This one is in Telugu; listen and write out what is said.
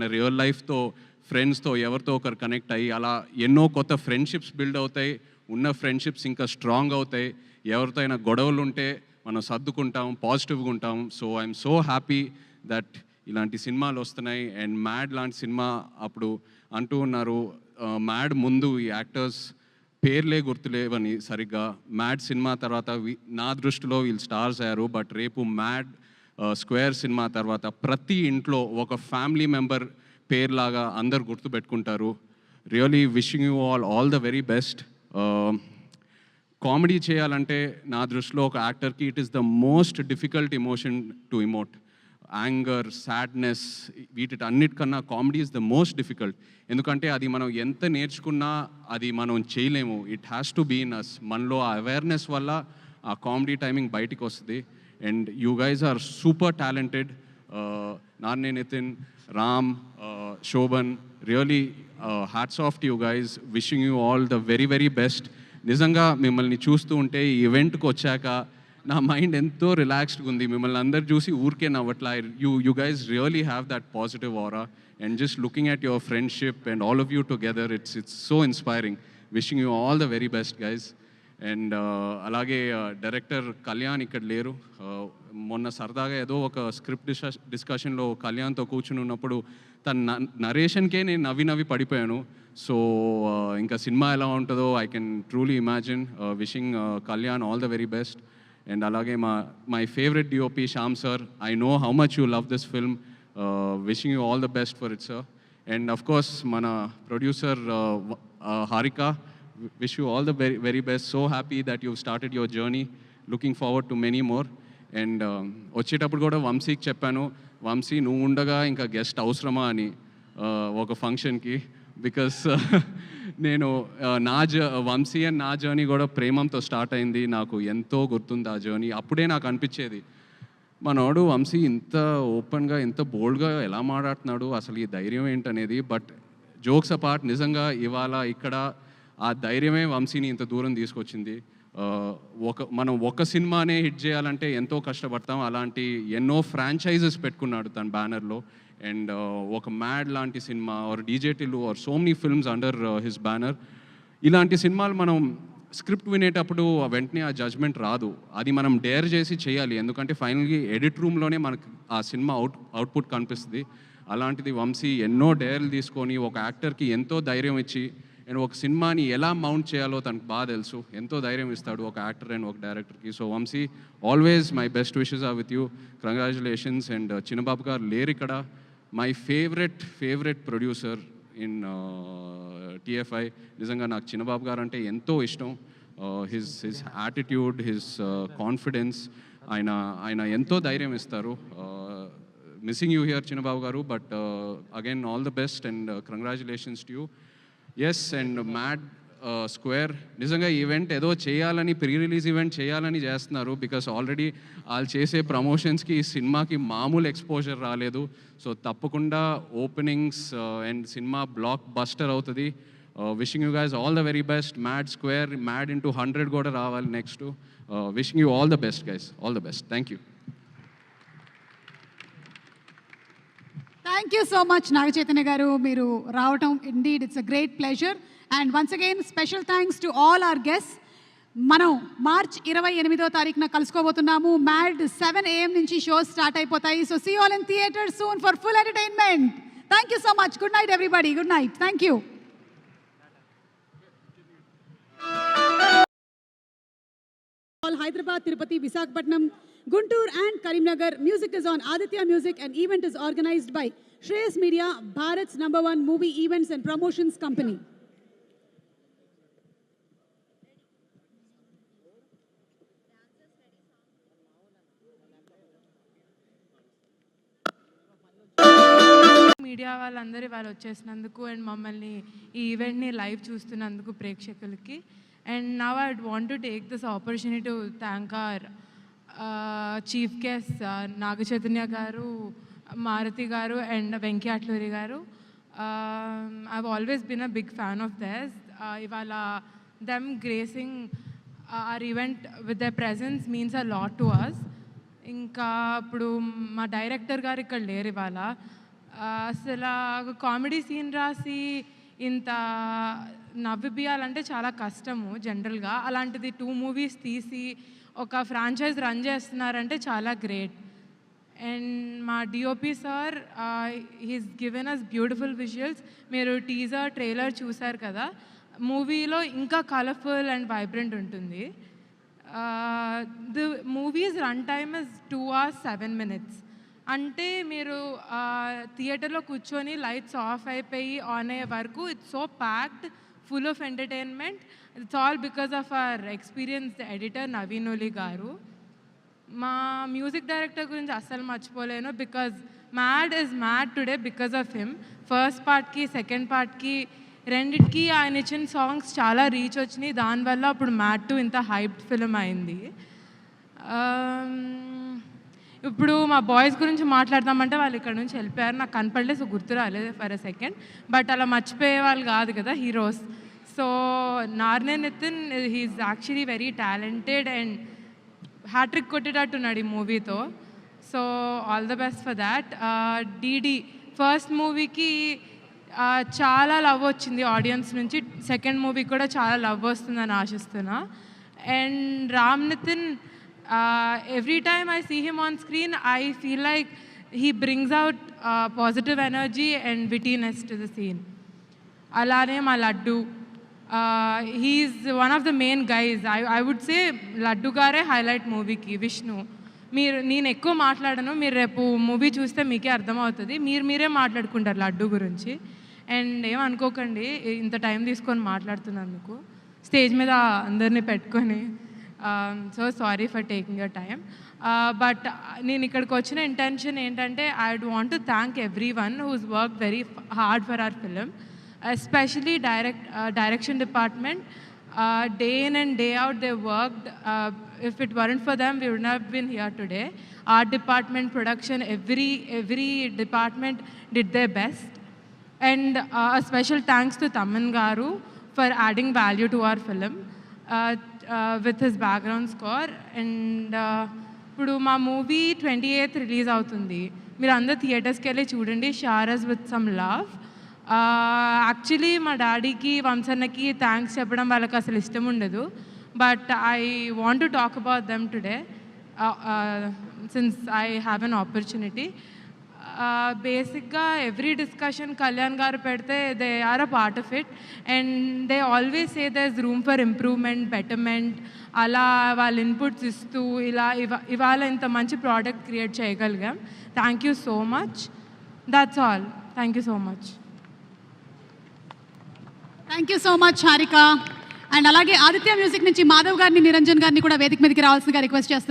రియల్ లైఫ్తో ఫ్రెండ్స్తో ఎవరితో ఒకరు కనెక్ట్ అయ్యి అలా ఎన్నో కొత్త ఫ్రెండ్షిప్స్ బిల్డ్ అవుతాయి. ఉన్న ఫ్రెండ్షిప్స్ ఇంకా స్ట్రాంగ్ అవుతాయి. ఎవరితో అయినా గొడవలు ఉంటే మనం సర్దుకుంటాం, పాజిటివ్గా ఉంటాం. So I'm so happy that ఇలాంటి సినిమాలు వస్తున్నాయి. అండ్ మ్యాడ్ లాంటి సినిమా అప్పుడు అంటూ ఉన్నారు, మ్యాడ్ ముందు ఈ యాక్టర్స్ పేర్లే గుర్తులేవని సరిగ్గా. మ్యాడ్ సినిమా తర్వాత నా దృష్టిలో వీళ్ళు స్టార్స్ అయ్యారు. బట్ రేపు మ్యాడ్ స్క్వేర్ సినిమా తర్వాత ప్రతి ఇంట్లో ఒక ఫ్యామిలీ మెంబర్ పేర్లాగా అందరు గుర్తుపెట్టుకుంటారు. Really wishing you all the very best. Comedy చేయాలంటే నా దృష్టిలో ఒక యాక్టర్కి it is the most difficult emotion to emote. Anger, sadness, వీటికన్నిటికన్నా comedy is the most difficult. ఎందుకంటే అది మనం ఎంత నేర్చుకున్నా అది మనం చేయలేము. It has to be in us. మనలో ఆ అవేర్నెస్ వల్ల ఆ కామెడీ టైమింగ్ బయటికి వస్తుంది. And you guys are super talented. నాన్నే Nithin, Ram, Shobhan, really hats off to you guys. Wishing you all the very very best. నిజంగా మిమ్మల్ని చూస్తూ ఉంటే ఈ ఈవెంట్కి వచ్చాక నా మైండ్ ఎంతో రిలాక్స్డ్గా ఉంది. మిమ్మల్ని అందరు చూసి ఊరికే నవ్వట్లా. You guys really have that positive aura. And just looking at your friendship and all of you together, it's so inspiring. Wishing you all the very best guys. And అలాగే డైరెక్టర్ కళ్యాణ్ ఇక్కడ లేరు. మొన్న సరదాగా ఏదో ఒక స్క్రిప్ట్ డిస్కషన్లో కళ్యాణ్తో కూర్చుని ఉన్నప్పుడు తన నరేషన్కే నేను నవ్వి పడిపోయాను. సో ఇంకా సినిమా ఎలా ఉంటుందో I can truly imagine. Wishing Kalyan all the very best. And అలాగే my favourite DOP Shyam sir, I know how much you love this film. Wishing you all the best for it sir. And of course మన producer Harika, wish you all the very, very best. So happy that you've started your journey. Looking forward to many more. And వచ్చేటప్పుడు కూడా వంశీకి చెప్పాను, వంశీ నువ్వు ఉండగా ఇంకా గెస్ట్ అవసరమా అని ఒక ఫంక్షన్కి. బికాస్ నేను వంశీ అండ్ నా జర్నీ కూడా ప్రేమంతో స్టార్ట్ అయింది. నాకు ఎంతో గుర్తుంది ఆ జర్నీ. అప్పుడే నాకు అనిపించేది, మనోడు వంశీ ఇంత ఓపెన్గా ఇంత బోల్డ్గా ఎలా మాట్లాడుతున్నాడు, అసలు ఈ ధైర్యం ఏంటనేది. బట్ జోక్స్ అపార్ట్, నిజంగా ఇవాళ ఇక్కడ ఆ ధైర్యమే వంశీని ఇంత దూరం తీసుకొచ్చింది. మనం ఒక సినిమానే హిట్ చేయాలంటే ఎంతో కష్టపడతాం. అలాంటి ఎన్నో ఫ్రాంచైజెస్ పెట్టుకున్నాడు తన బ్యానర్లో. అండ్ ఒక మ్యాడ్ లాంటి cinema or DJ Tillu or so many films under his banner. ఇలాంటి సినిమాలు మనం స్క్రిప్ట్ వినేటప్పుడు వెంటనే ఆ జడ్జ్మెంట్ రాదు. అది మనం డేర్ చేసి చేయాలి. ఎందుకంటే ఫైనల్గా ఎడిట్ రూమ్లోనే మనకు ఆ సినిమా అవుట్పుట్ కనిపిస్తుంది. అలాంటిది వంశీ ఎన్నో డేర్లు తీసుకొని ఒక యాక్టర్కి ఎంతో ధైర్యం ఇచ్చి అండ్ ఒక సినిమాని ఎలా మౌంట్ చేయాలో తనకు బాగా తెలుసు. ఎంతో ధైర్యం ఇస్తాడు ఒక యాక్టర్ అండ్ ఒక డైరెక్టర్కి. So Vamshi, always my best wishes are with you. Congratulations. And Chinnababu గారు లేరు ఇక్కడ. My favourite producer in TFI. నిజంగా నాకు చిన్నబాబు గారు అంటే ఎంతో ఇష్టం. హిజ్ యాటిట్యూడ్, హిజ్ కాన్ఫిడెన్స్, ఆయన ఎంతో ధైర్యం ఇస్తారు. Missing you here Chinnababu garu. But again all the best and congratulations to you. Yes. And Mad Square నిజంగా ఈవెంట్ ఏదో చేయాలని, ప్రీ రిలీజ్ ఈవెంట్ చేయాలని చేస్తున్నారు. బికాస్ ఆల్రెడీ వాళ్ళు చేసే ప్రమోషన్స్కి ఈ సినిమాకి మామూలు ఎక్స్పోజర్ రాలేదు. సో తప్పకుండా openings and cinema blockbuster అవుతుంది. Wishing you guys all the very best. Mad Square, Mad into 100 కూడా రావాలి next. Wishing you all the best guys. All the best. Thank you. Thank you so much, Naga Chaitanya garu, మీరు రావటం. Indeed, it's a great pleasure. And once again, special thanks to all our guests. మనం మార్చ్ 28వ తారీఖున కలుసుకోబోతున్నాము. మ్యాడ్ 7 AM నుంచి షోస్ స్టార్ట్ అయిపోతాయి. So see you all in theatre soon for full entertainment. Thank you so much. Good night everybody. Good night. Thank you. All Hyderabad, Tirupati, Visakhapatnam, Guntur and Karimnagar. Music is on Aditya Music and event is organized by Shreyas Media, Bharat's #1 movie events and promotions company. Media వాళ్ళందరూ వాళ్ళు వచ్చేసినందుకు అండ్ మమ్మల్ని ఈ ఈవెంట్ని లైవ్ చూస్తున్నందుకు ప్రేక్షకులకి. And now I want to take this opportunity to thank our chief guest Naga Chaitanya garu, Maruti garu and Venky Atluri garu. I've always been a big fan of these. ఇవాళ them gracing our event with the presence means a lot to us. ఇంకా ఇప్పుడు మా డైరెక్టర్ గారు ఇక్కడ లేరు ఇవాళ. అసలు ఒక కామెడీ సీన్ రాసి ఇంత నవ్విపియాలంటే చాలా కష్టము జనరల్గా. అలాంటిది 2 మూవీస్ తీసి ఒక ఫ్రాంచైజ్ రన్ చేస్తున్నారంటే చాలా గ్రేట్. అండ్ మా DOP sir he's given us beautiful visuals. మీరు టీజర్ ట్రైలర్ చూసారు కదా, మూవీలో ఇంకా కలర్ఫుల్ అండ్ వైబ్రెంట్ ఉంటుంది. The movie's run time is 2 hours 7 minutes. అంటే మీరు థియేటర్లో కూర్చొని లైట్స్ ఆఫ్ అయిపోయి ఆన్ అయ్యే వరకు it's so packed, full of entertainment. It's all because of our experienced editor Naveen Nooli garu. మా మ్యూజిక్ డైరెక్టర్ గురించి అస్సలు మర్చిపోలేను, because Mad is Mad today because of him. First పార్ట్కి సెకండ్ పార్ట్కి రెండిటికి ఆయన ఇచ్చిన సాంగ్స్ చాలా రీచ్ వచ్చినాయి. దానివల్ల అప్పుడు మ్యాడ్ 2 ఇంత హైప్డ్ ఫిల్మ్ అయింది. ఇప్పుడు మా బాయ్స్ గురించి మాట్లాడదామంటే వాళ్ళు ఇక్కడ నుంచి వెళ్ళిపోయారు, నాకు కనపడలేదు, సో గుర్తు రాలేదు ఫర్ ఎ సెకండ్. బట్ అలా మర్చిపోయే వాళ్ళు కాదు కదా heroes. So Narne Nithin he's actually very talented and hattrick కొట్టేటట్టున్నాడు ఈ మూవీతో. So all the best for that. DD first మూవీకి చాలా లవ్ వచ్చింది ఆడియన్స్ నుంచి, సెకండ్ మూవీ కూడా చాలా లవ్ వస్తుందని ఆశిస్తున్నా. And Ram Nithin, every time I see him on screen, I feel like he brings out positive energy and wittiness to the scene. Alane ma Laddu, he's one of the main guys. I would say Laddu gare highlight movie ki. Vishnu, నేను ఎక్కువ మాట్లాడను, మీరు రేపు మూవీ చూస్తే మీకే అర్థమవుతుంది. మీరే మాట్లాడుకుంటారు లడ్డు గురించి. అండ్ ఏమనుకోకండి ఇంత టైం తీసుకొని మాట్లాడుతున్నందుకు, స్టేజ్ మీద అందరినీ పెట్టుకొని. So sorry for taking your time. But నేను ఇక్కడికి వచ్చిన ఇంటెన్షన్ ఏంటంటే, I would want to thank everyone who's work very hard for our film, especially direction department. Day in and day out they worked. If it weren't for them, we would not have been here today. Art department, production, every department did their best. And a special thanks to Taman Garu for adding value to our film with his background score. And ఇప్పుడు మా మూవీ 28th రిలీజ్ అవుతుంది. మీరు అందరు థియేటర్స్కి వెళ్ళి చూడండి. Shower us with some love. Actually మా డాడీకి వంశన్నకి థ్యాంక్స్ చెప్పడం వాళ్ళకి అసలు ఇష్టం ఉండదు, but I want to talk about them today since I have an opportunity. బేసిక్గా ఎవ్రీ డిస్కషన్ కళ్యాణ్ గారు పెడితే they are a part of it, and they always say there is room for improvement, betterment. అలా వాళ్ళ ఇన్పుట్స్ ఇస్తూ ఇవాళ ఇంత మంచి ప్రోడక్ట్ క్రియేట్ చేయగలిగాం. Thank you so much. That's all. Thank you so much. Thank you so much Harika. And అలాగే ఆదిత్య మ్యూజిక్ నుంచి మాధవ్ గారిని, నిరంజన్ గారిని కూడా వేదిక మీదకి రావాల్సిందిగా రిక్వెస్ట్ చేస్తున్నాను.